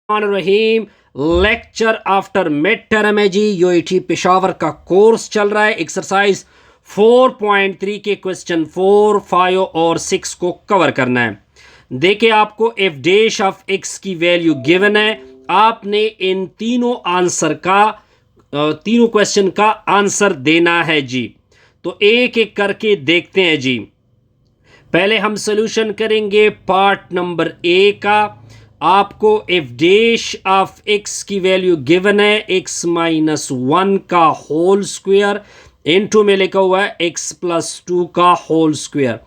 रहीम। Lecture after mid term है जी। UAT Peshawar का course चल रहा है। एक्सरसाइज 4.3 के क्वेश्चन 4, 5 और 6 को कवर करना है। देखिए, आपको एफ डैश ऑफ एक्स की वैल्यू गिवन है। आपने इन तीनों क्वेश्चन का आंसर देना है जी। तो एक एक करके देखते हैं जी। पहले हम सोल्यूशन करेंगे पार्ट नंबर ए का। आपको एफ डैश ऑफ एक्स की वैल्यू गिवन है एक्स माइनस 1 का होल स्क्वायर, इनटू में लिखा हुआ है एक्स प्लस 2 का होल स्क्वायर।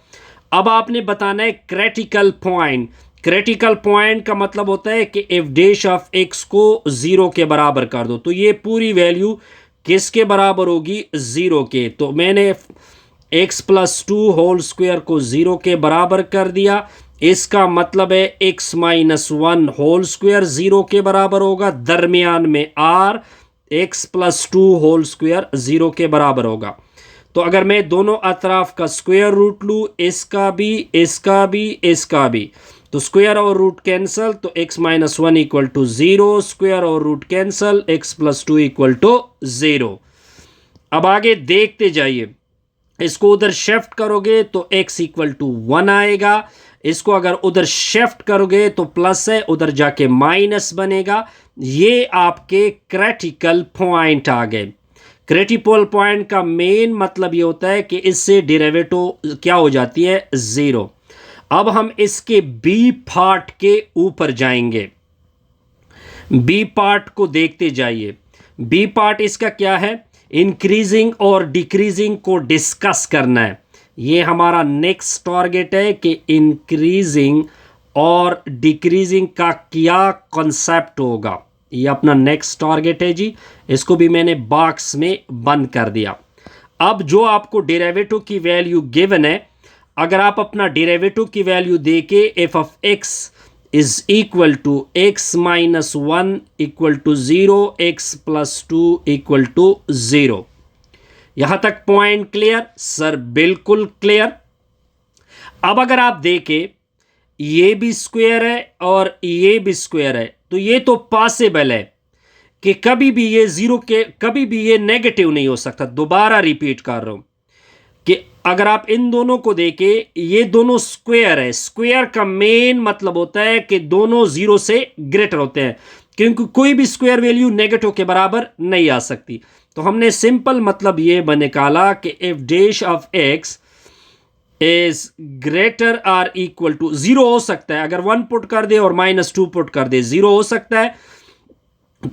अब आपने बताना है क्रिटिकल पॉइंट। क्रिटिकल पॉइंट का मतलब होता है कि एफ डैश ऑफ एक्स को 0 के बराबर कर दो। तो ये पूरी वैल्यू किसके बराबर होगी? 0 के। तो मैंने एक्स प्लस 2 होल स्क्वायर को 0 के बराबर कर दिया। इसका मतलब है एक्स माइनस 1 होल स्क्वायर 0 के बराबर होगा। दरमियान में or, x plus 2 whole square 0 के बराबर होगा। तो अगर मैं दोनों अतराफ का स्क्वायर रूट लूँ, इसका भी, इसका भी, इसका भी, तो स्क्वायर और रूट कैंसल, तो X minus 1 equal to 0, square और root cancel, X plus 2 equal to 0। अब आगे देखते जाइए। इसको उधर शिफ्ट करोगे तो x इक्वल टू 1 आएगा। इसको अगर उधर शिफ्ट करोगे तो प्लस है, उधर जाके माइनस बनेगा। ये आपके क्रिटिकल पॉइंट आ गए। क्रिटिकल पॉइंट का मेन मतलब ये होता है कि इससे डेरिवेटिव क्या हो जाती है? 0। अब हम इसके बी पार्ट के ऊपर जाएंगे। बी पार्ट को देखते जाइए। बी पार्ट इसका क्या है? इंक्रीजिंग और डिक्रीजिंग को डिस्कस करना है। ये हमारा नेक्स्ट टारगेट है कि इंक्रीजिंग और डिक्रीजिंग का क्या कॉन्सेप्ट होगा। ये अपना नेक्स्ट टारगेट है जी। इसको भी मैंने बॉक्स में बंद कर दिया। अब जो आपको डेरिवेटिव की वैल्यू गिवन है, अगर आप अपना डेरिवेटिव की वैल्यू देके F of x is equal to x minus 1 equal to 0, x plus 2 equal to 0। यहां तक पॉइंट क्लियर? सर बिल्कुल क्लियर। अब अगर आप देखें, ये भी स्क्वायर है और ये भी स्क्वायर है, तो ये तो पॉसिबल है कि कभी भी ये 0 के, कभी भी ये नेगेटिव नहीं हो सकता। दोबारा रिपीट कर रहा हूं कि अगर आप इन दोनों को देखें, ये दोनों स्क्वायर है। स्क्वायर का मेन मतलब होता है कि दोनों 0 से ग्रेटर होते हैं, क्योंकि कोई भी स्क्वायर वैल्यू नेगेटिव के बराबर नहीं आ सकती। तो हमने सिंपल मतलब ये निकाला कि F dash of x is greater or equal to 0 हो सकता है। अगर 1 पुट कर दे और माइनस 2 पुट कर दे, 0 हो सकता है।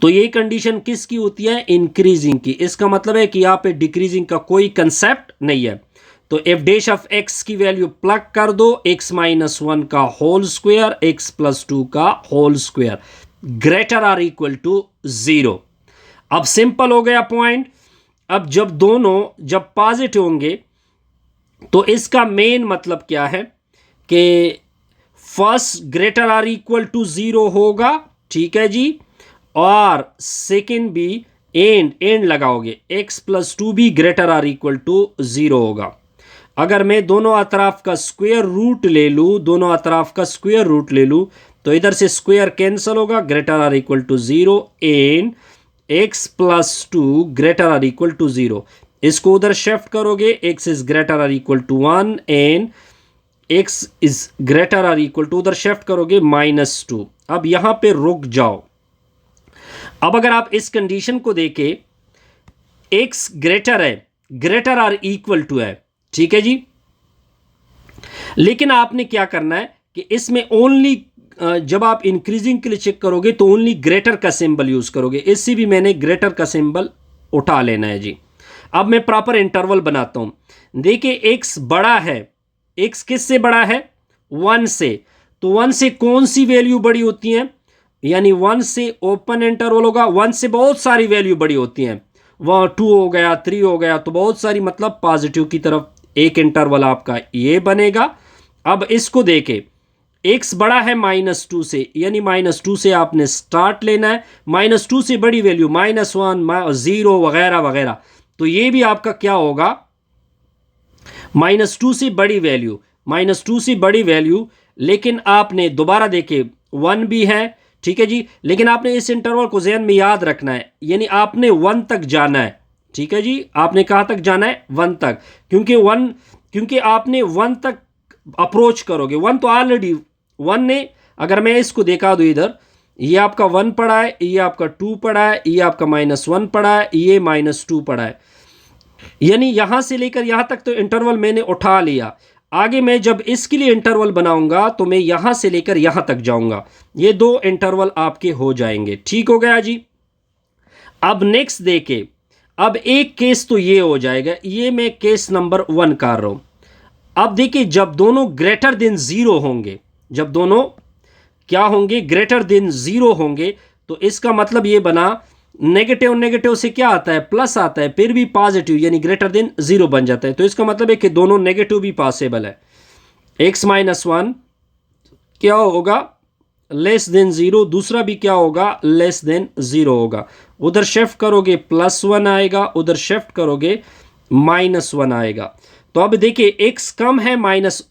तो ये कंडीशन किसकी होती है? इंक्रीजिंग की। इसका मतलब है कि यहां पे डिक्रीजिंग का कोई कंसेप्ट नहीं है। तो एफ डैश ऑफ एक्स की वैल्यू प्लग कर दो, एक्स माइनस 1 का होल स्क्वायर, एक्स प्लस 2 का whole square, greater or equal to 0। अब सिंपल हो गया पॉइंट। अब जब पॉजिटिव होंगे तो इसका मेन मतलब क्या है कि first greater or equal to 0 होगा, ठीक है जी। और सेकेंड भी एंड लगाओगे, x प्लस 2 भी ग्रेटर आर इक्वल टू 0 होगा। अगर मैं दोनों अतराफ का स्क्वायर रूट ले लूँ, तो इधर से स्क्वायर कैंसिल होगा, greater or equal to 0 and x plus 2 greater or equal to 0। इसको उधर शिफ्ट करोगे, x is greater or equal to 1 and x is greater or equal to, उधर शिफ्ट करोगे माइनस 2। अब यहां पे रुक जाओ। अब अगर आप इस कंडीशन को देखें, x ग्रेटर है, ग्रेटर आर इक्वल टू है, ठीक है जी। लेकिन आपने क्या करना है कि इसमें ओनली जब आप इंक्रीजिंग के लिए चेक करोगे तो ओनली ग्रेटर का सिंबल यूज करोगे। इससे भी मैंने ग्रेटर का सिंबल उठा लेना है जी। अब मैं प्रॉपर इंटरवल बनाता हूं। देखिए, x बड़ा है। x किससे बड़ा है? 1 से। तो 1 से कौन सी वैल्यू बड़ी होती है? यानी 1 से ओपन इंटरवल होगा। 1 से बहुत सारी वैल्यू बड़ी होती हैं। वह 2 हो गया, 3 हो गया, तो बहुत सारी, मतलब पॉजिटिव की तरफ एक इंटरवल आपका ये बनेगा। अब इसको देखें, x बड़ा है माइनस 2 से, यानी माइनस 2 से आपने स्टार्ट लेना है। माइनस 2 से बड़ी वैल्यू माइनस 1, 0 वगैरह वगैरह। तो ये भी आपका क्या होगा? माइनस 2 से बड़ी वैल्यू, लेकिन आपने दोबारा देखे 1 भी है, ठीक है जी। लेकिन आपने इस इंटरवल को ज़हन में याद रखना है, यानी आपने 1 तक जाना है, ठीक है जी। आपने कहाँ तक जाना है? 1 तक, क्योंकि आपने 1 तक अप्रोच करोगे। 1 तो ऑलरेडी 1 ने, अगर मैं इसको दिखा दूँ इधर, ये आपका 1 पड़ा है, ये आपका 2 पड़ा है, ये आपका -1 पड़ा है, ये -2 पड़ा है, यानी यहां से लेकर यहां तक तो इंटरवल मैंने उठा लिया। आगे मैं जब इसके लिए इंटरवल बनाऊंगा तो मैं यहां से लेकर यहां तक जाऊंगा, ये 2 इंटरवल आपके हो जाएंगे। ठीक हो गया जी। अब नेक्स्ट देखे, अब एक केस तो ये हो जाएगा, ये मैं केस नंबर 1 कर रहा हूं। अब देखिए, जब दोनों ग्रेटर देन 0 होंगे, जब दोनों क्या होंगे? ग्रेटर देन 0 होंगे, तो इसका मतलब ये बना, नेगेटिव नेगेटिव से क्या आता है? प्लस आता है, फिर भी पॉजिटिव यानी ग्रेटर देन 0 बन जाता है। तो इसका मतलब है कि दोनों नेगेटिव भी पॉसिबल है। x-1 क्या होगा? Less then 0। दूसरा भी क्या होगा? लेस देन 0 होगा। उधर शिफ्ट करोगे +1 आएगा, उधर शिफ्ट करोगे -1 आएगा। तो अब देखिए, x कम है,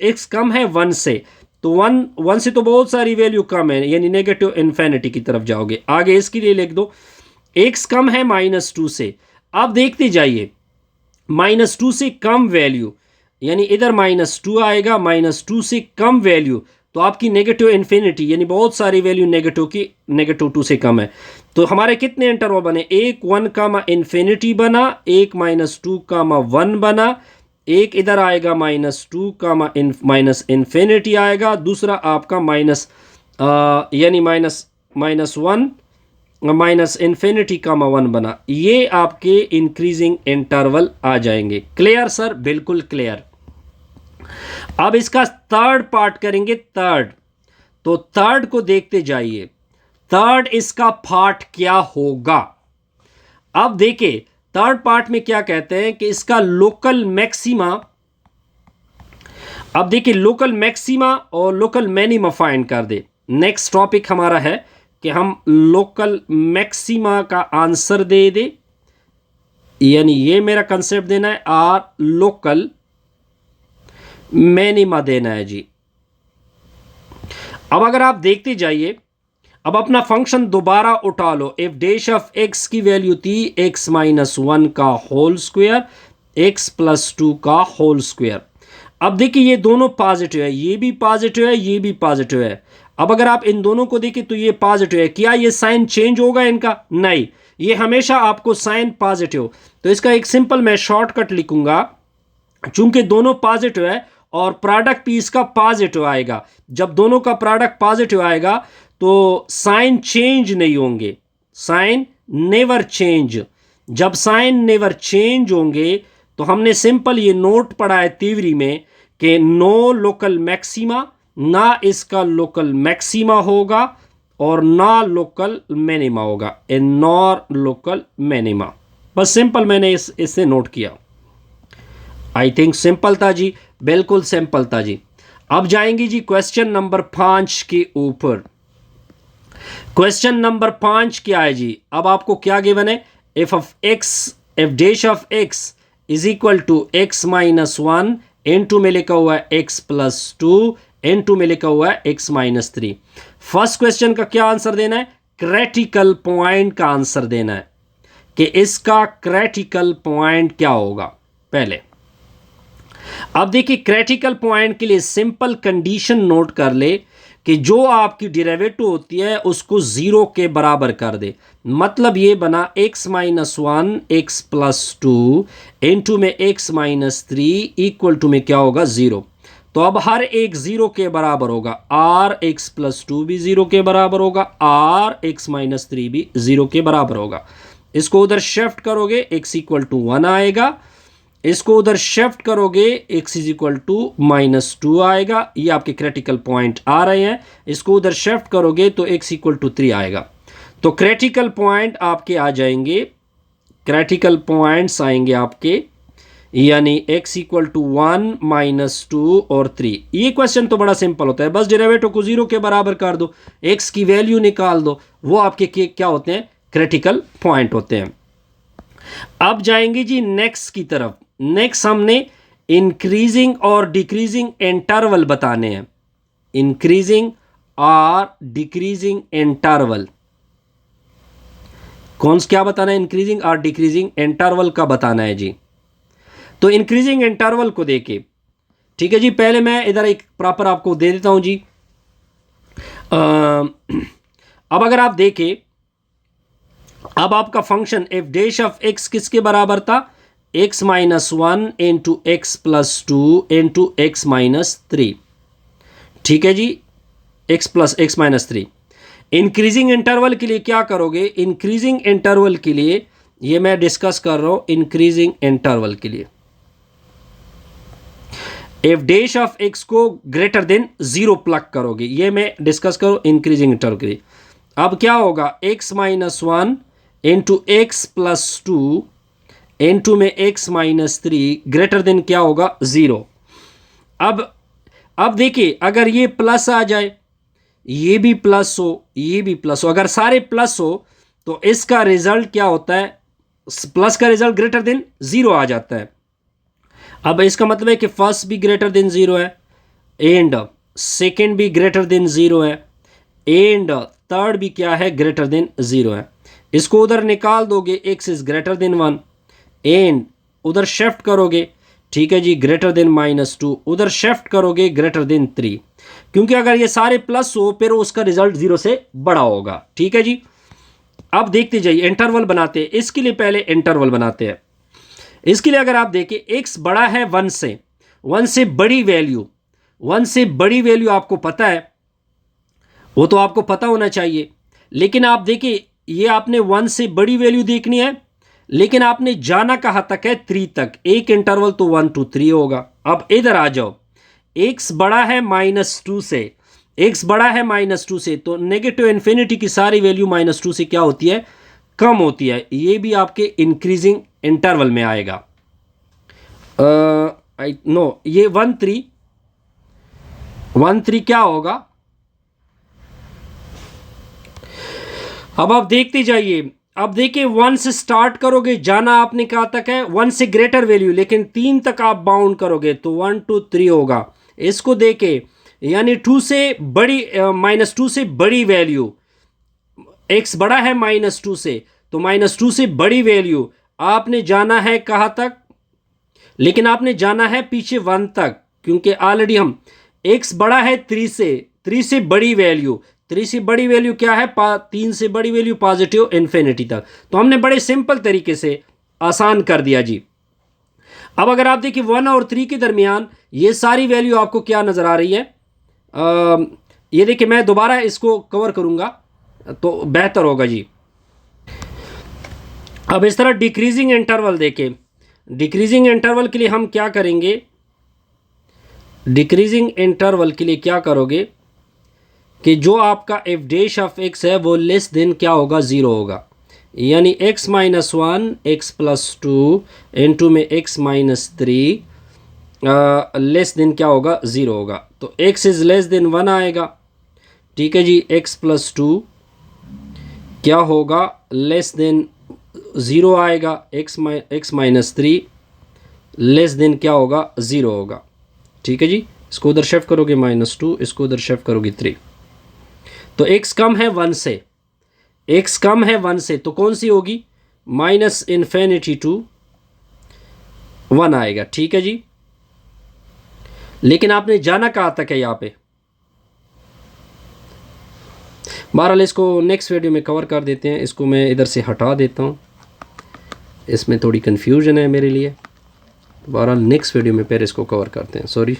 x कम है 1 से, तो 1 से तो बहुत सारी वैल्यू कम है, यानी नेगेटिव इन्फिनिटी की तरफ जाओगे। आगे इसके लिए लिख दो, x कम है -2 से। अब देखते जाइए, -2 से कम वैल्यू, यानी इधर -2 आएगा, -2 से कम वैल्यू, तो आपकी नेगेटिव इन्फिनिटी, यानी बहुत सारी वैल्यू नेगेटिव की, -2 से कम है। तो हमारे कितने इंटरवल बने? एक 1 कामा इन्फिनिटी बना, एक -2 कामा 1 बना, एक इधर आएगा -2 कामा माइनस इन्फिनिटी आएगा, दूसरा आपका यानी -1 माइनस इन्फिनिटी कामा 1 बना। ये आपके इंक्रीजिंग इंटरवल आ जाएंगे। Clear sir? बिल्कुल क्लियर। अब इसका थर्ड पार्ट करेंगे, थर्ड। तो थर्ड को देखते जाइए, थर्ड इसका पार्ट क्या होगा? अब देखिए, थर्ड पार्ट में क्या कहते हैं कि इसका लोकल मैक्सिमा, अब देखिए लोकल मैक्सिमा और लोकल मिनिमा फाइंड कर दे। नेक्स्ट टॉपिक हमारा है कि हम लोकल मैक्सिमा का आंसर दे दे, यानी ये मेरा कंसेप्ट देना है, और लोकल मिनिमा देना है जी। अब अगर आप देखते जाइए, अब अपना फंक्शन दोबारा उठा लो। इफ डैश ऑफ x की वैल्यू थी x-1 का होल स्क्वायर, x+2 का होल स्क्वायर। अब देखिए, ये दोनों पॉजिटिव है, ये भी पॉजिटिव है, ये भी पॉजिटिव है। अब अगर आप इन दोनों को देखें तो ये पॉजिटिव है, क्या ये साइन चेंज होगा इनका? नहीं, ये हमेशा आपको साइन पॉजिटिव। तो इसका एक सिंपल मैं शॉर्टकट लिखूंगा, चूंकि दोनों पॉजिटिव है और प्रोडक्ट भी इसका पॉजिटिव आएगा। जब दोनों का प्रोडक्ट पॉजिटिव आएगा तो साइन चेंज नहीं होंगे, साइन नेवर चेंज। जब साइन नेवर चेंज होंगे तो हमने सिंपल ये नोट पढ़ा है थ्योरी में कि नो लोकल मैक्सिमा, ना इसका लोकल मैक्सिमा होगा और ना लोकल मिनिमा होगा, ए नॉर लोकल मिनिमा। बस सिंपल मैंने इससे नोट किया। आई थिंक सिंपल था जी, बिल्कुल सिंपल था जी। अब जाएंगे जी क्वेश्चन नंबर 5 के ऊपर। क्वेश्चन नंबर 5 क्या है जी? अब आपको क्या गिवन है? If dash of x is equal to x-1, into में लिखा हुआ है x+2, इनटू में लिखा हुआ है x-3। फर्स्ट क्वेश्चन का क्या आंसर देना है? क्रिटिकल पॉइंट का आंसर देना है कि इसका क्रिटिकल पॉइंट क्या होगा। पहले अब देखिए, क्रिटिकल पॉइंट के लिए सिंपल कंडीशन नोट कर ले कि जो आपकी डेरिवेटिव होती है उसको 0 के बराबर कर दे। मतलब ये बना x-1 x+2 इनटू में x-3 इक्वल टू में क्या होगा? 0। तो अब हर एक 0 के बराबर होगा, r x+2 भी 0 के बराबर होगा, r x-3 भी 0 के बराबर होगा। इसको उधर शिफ्ट करोगे x इक्वल टू 1 आएगा, इसको उधर शिफ्ट करोगे x इज इक्वल टू -2 आएगा। ये आपके क्रिटिकल पॉइंट आ रहे हैं। इसको उधर शिफ्ट करोगे तो x इक्वल टू 3 आएगा। तो क्रिटिकल पॉइंट आपके आ जाएंगे, क्रिटिकल पॉइंट्स आएंगे आपके, यानी x इक्वल टू 1 -2 और 3। ये क्वेश्चन तो बड़ा सिंपल होता है, बस डेरिवेटिव को 0 के बराबर कर दो, x की वैल्यू निकाल दो, वो आपके क्या होते हैं? क्रिटिकल पॉइंट होते हैं। अब जाएंगे जी नेक्स्ट की तरफ। नेक्स्ट हमने इंक्रीजिंग और डिक्रीजिंग इंटरवल बताने हैं, इंक्रीजिंग आर डिक्रीजिंग इंटरवल। कौन सा क्या बताना है? इंक्रीजिंग और डिक्रीजिंग इंटरवल का बताना है जी। तो इंक्रीजिंग इंटरवल को देके, ठीक है जी, पहले मैं इधर एक प्रॉपर आपको दे देता हूं जी। अब अगर आप देखें, अब आपका function F dash of X किसके बराबर था? X minus one into X plus two into X minus three. ठीक है जी, X plus X minus three. Increasing interval के लिए क्या करोगे? इंक्रीजिंग इंटरवल के लिए ये मैं डिस्कस कर रहा हूं। इंक्रीजिंग इंटरवल के लिए एफ डैश ऑफ एक्स को ग्रेटर देन जीरो प्लग करोगे, ये मैं डिस्कस करूं इंक्रीजिंग इंटरवल के लिए। अब क्या होगा? X minus one into X plus two into में X minus three greater than क्या होगा? जीरो। अब देखिए, अगर ये प्लस आ जाए, ये भी प्लस हो, ये भी प्लस हो, अगर सारे प्लस हो तो इसका रिजल्ट क्या होता है? प्लस का रिजल्ट ग्रेटर देन जीरो आ जाता है। अब इसका मतलब है कि फर्स्ट भी ग्रेटर देन जीरो है, एंड सेकेंड भी ग्रेटर देन जीरो है, एंड थर्ड भी क्या है? ग्रेटर देन जीरो है। इसको उधर निकाल दोगे, x is greater than one, and उधर शिफ्ट करोगे, ठीक है जी, ग्रेटर देन माइनस टू, उधर शिफ्ट करोगे ग्रेटर देन थ्री, क्योंकि अगर ये सारे प्लस हो फिर उसका रिजल्ट जीरो से बड़ा होगा। ठीक है जी। अब देखते जाइए, इंटरवल बनाते हैं। इसके लिए पहले इंटरवल बनाते हैं। इसके लिए अगर आप देखें, एक्स बड़ा है वन से, वन से बड़ी वैल्यू, वन से बड़ी वैल्यू आपको पता है, वो तो आपको पता होना चाहिए। लेकिन आप देखिए, ये आपने वन से बड़ी वैल्यू देखनी है, लेकिन आपने जाना कहां तक है? थ्री तक। एक इंटरवल तो वन टू थ्री होगा। अब इधर आ जाओ, एक्स बड़ा है माइनस टू से, एक्स बड़ा है माइनस टू से, तो नेगेटिव इन्फिनिटी की सारी वैल्यू माइनस टू से क्या होती है? कम होती है। ये भी आपके इंक्रीजिंग इंटरवल में आएगा। नो, ये वन थ्री क्या होगा? अब आप देखते जाइए, अब देखिए, वन से स्टार्ट करोगे, जाना आपने कहाँ तक है? वन से ग्रेटर वैल्यू, लेकिन तीन तक आप बाउंड करोगे तो वन टू थ्री होगा। इसको देखे, यानी टू से बड़ी, माइनस टू से बड़ी वैल्यू, एक्स बड़ा है माइनस टू से, तो माइनस टू से बड़ी वैल्यू आपने जाना है कहाँ तक? लेकिन आपने जाना है पीछे वन तक, क्योंकि ऑलरेडी हम, एक्स बड़ा है थ्री से, थ्री से बड़ी वैल्यू, थ्री से बड़ी वैल्यू क्या है? तीन से बड़ी वैल्यू पॉजिटिव इन्फिनिटी तक। तो हमने बड़े सिंपल तरीके से आसान कर दिया जी। अब अगर आप देखिए, वन और थ्री के दरमियान ये सारी वैल्यू आपको क्या नजर आ रही है? ये देखिए, मैं दोबारा इसको कवर करूंगा तो बेहतर होगा जी। अब इस तरह डिक्रीजिंग इंटरवल देखें, डिक्रीजिंग इंटरवल के लिए हम क्या करेंगे? डिक्रीजिंग इंटरवल के लिए क्या करोगे कि जो आपका एफ डैश ऑफ एक्स है वो लेस देन क्या होगा? जीरो होगा। यानी X minus one X plus two into में X minus three less than क्या होगा? जीरो होगा। तो X is less than one आएगा। ठीक है जी, एक्स प्लस टू क्या होगा? लेस देन ज़ीरो आएगा। X minus three less than क्या होगा? ज़ीरो होगा। ठीक है जी, इसको उधर शिफ्ट करोगे माइनस टू, इसको उधर शिफ्ट करोगे थ्री, तो एक्स कम है वन से, एक्स कम है वन से, तो कौन सी होगी? माइनस इन्फिनिटी टू वन आएगा। ठीक है जी, लेकिन आपने जाना कहाँ तक है यहाँ पे? बहरहाल इसको नेक्स्ट वीडियो में कवर कर देते हैं। इसको मैं इधर से हटा देता हूँ, इसमें थोड़ी कन्फ्यूजन है मेरे लिए। बहरहाल नेक्स्ट वीडियो में फिर इसको कवर करते हैं। सॉरी।